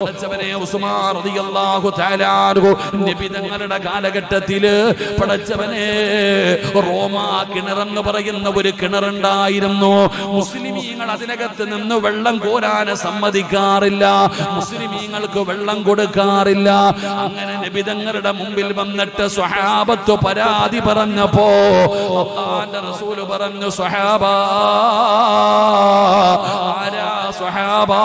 പടച്ചവനെ ഉസ്മാൻ റളിയല്ലാഹു തആല അൻഹു നബി തങ്ങളുടെ കാലഘട്ടത്തില് പടച്ചവനെ റോമാ കിണറെന്ന് പറയുന്ന ഒരു കിണറുണ്ടായിരുന്നു. മുസ്ലിമീങ്ങൾ അതിനകത്ത് നിന്ന് വെള്ളം കോരാൻ സമ്മതിക്കാറില്ല, മുസ്ലിമീങ്ങൾക്ക് വെള്ളം കൊടുക്കാറില്ല. അങ്ങനെ നബി തങ്ങളുടെ മുമ്പിൽ വന്നിട്ട് സ്വഹാബത്ത് പരാതി പറഞ്ഞപ്പോ അല്ലാഹുവിന്റെ റസൂൽ പറഞ്ഞു, സ്വഹാബാ ആരാ സ്വഹാബാ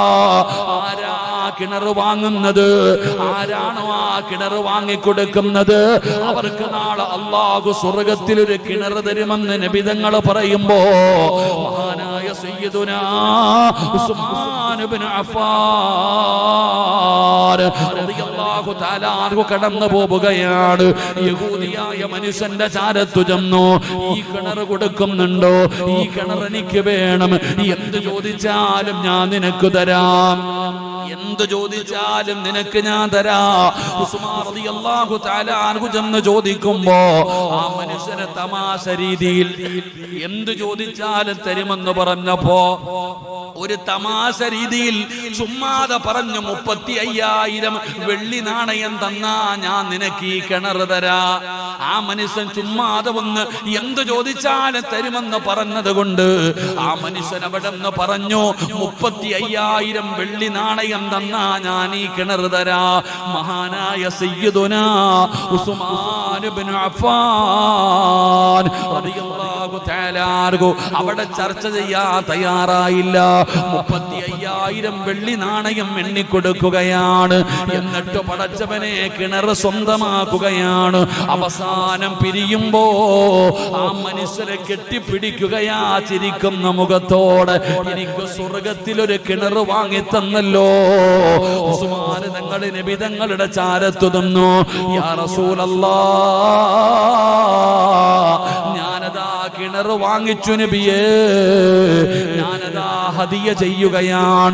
ആരാ കിണർ വാങ്ങുന്നത്, ആരാണോ ആ കിണർ വാങ്ങിക്കൊടുക്കുന്നത് അവർക്ക് നാളെ അല്ലാഹു സ്വർഗ്ഗത്തിൽ ഒരു കിണർ തരുമെന്ന് നബിതങ്ങൾ പറയുമ്പോ മഹാനായ സയ്യിദുനാ ഉസ്മാൻ ഇബ്നു അഫ്ഫാൻ റളിയല്ലാഹു തആല അൻഹു കടന്നു പോവുകയാണ്. യഹൂദിയായ മനുഷ്യന്റെ ചാരത്തു ചെന്നു, ഈ കിണർ കൊടുക്കുന്നുണ്ടോ, ഈ കിണർ എനിക്ക് വേണം, എന്ത് ചോദിച്ചാലും ഞാൻ നിനക്ക് തരാം, എന്ത് ചോദിച്ചാലും നിനക്ക് ഞാൻ തരാം. ഉസ്മാൻ റളിയല്ലാഹു തആല അൻഹു ചെന്ന് ചോദിക്കുമ്പോ ആ മനുഷ്യനെ തമാശ രീതിയിൽ എന്ത് ചോദിച്ചാലും തരുമെന്ന് പറഞ്ഞപ്പോ ഒരു തമാശ രീതിയിൽ ചുമ്മാതെ പറഞ്ഞു, 35,000 വെള്ളി നാണയം തന്നാ ഞാൻ നിനക്ക് ഈ കിണർ തരാ. ആ മനുഷ്യൻ ചുമ്മാതെ വന്ന് എന്ത് ചോദിച്ചാലും തരുമെന്ന് പറഞ്ഞത് കൊണ്ട് ആ മനുഷ്യൻ അവിടെ നിന്ന് പറഞ്ഞു, 35,000 വെള്ളി നാണയം തന്നാ ഞാൻ ഈ കിണർ തരാ. മഹാനായ സയ്യിദുനാ ഉസ്മാൻ ഇബ്നു അഫ്ഫാൻ റളിയല്ലാഹു തആല അൻഹു അവിടെ ചർച്ച ചെയ്യാൻ തയ്യാറായില്ല. 35,000 വെള്ളി നാണയം എണ്ണിക്കൊടുക്കുകയാണ്. എന്നിട്ട് പടച്ചവനെ കിണർ സ്വന്തമാക്കുകയാണ്. അവസാനം പിരിയുമ്പോ ആ മനുഷ്യരെ കെട്ടിപ്പിടിക്കുകയാ ചിരിക്കുന്ന മുഖത്തോടെ, എനിക്ക് സ്വർഗത്തിലൊരു കിണർ വാങ്ങിത്തന്നല്ലോ. ഉസ്മാൻ തങ്ങൾ നബി തങ്ങളുടെ ചാരത്തു നിന്നു, യാ റസൂലല്ലാഹ് ഞാനതാ കിണർ വാങ്ങിച്ചു നബിയേ, ഞാനതാ ഹദിയ ചെയ്യുകയാണ്.